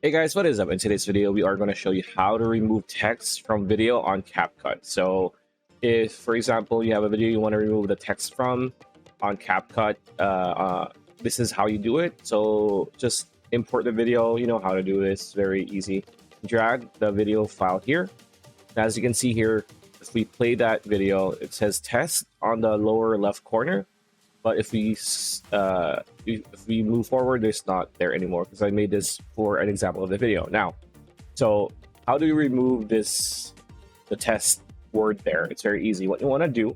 Hey guys, what is up? In today's video, we are going to show you how to remove text from video on Capcut. So if, for example, you have a video you want to remove the text from on Capcut, this is how you do it. So just import the video. You know how to do this. Very easy. Drag the video file here. As you can see here, if we play that video, it says test on the lower left corner. But if we move forward, it's not there anymore because I made this for an example of the video. Now, so how do you remove the test word there? It's very easy. What you want to do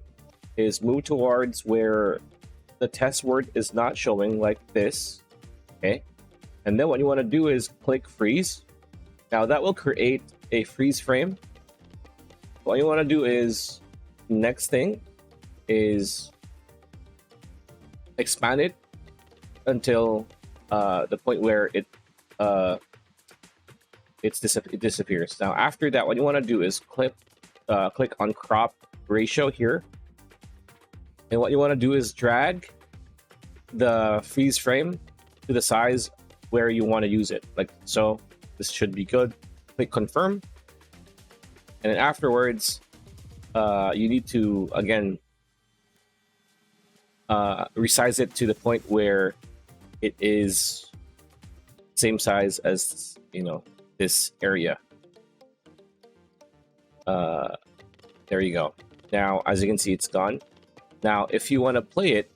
is move towards where the test word is not showing, like this. Okay. And then what you want to do is click freeze. Now that will create a freeze frame. What you want to do is, next thing is expand it until the point where it disappears. Now after that, what you want to do is click on crop ratio here, and what you want to do is drag the freeze frame to the size where you want to use it, like so. This should be good. Click confirm, and then afterwards you need to again resize it to the point where it is same size as, you know, this area. There you go. Now as you can see, it's gone. Now if you want to play it,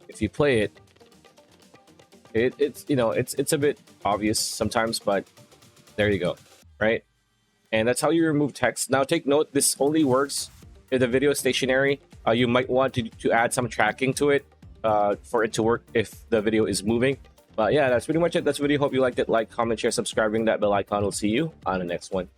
if you play it, it's, you know, it's a bit obvious sometimes, but there you go, right? And that's how you remove text. Now take note, this only works if the video is stationary. You might want to add some tracking to it for it to work if the video is moving. But yeah, that's pretty much it. That's the video. Hope you liked it. Like, comment, share, subscribing that bell icon. We'll see you on the next one.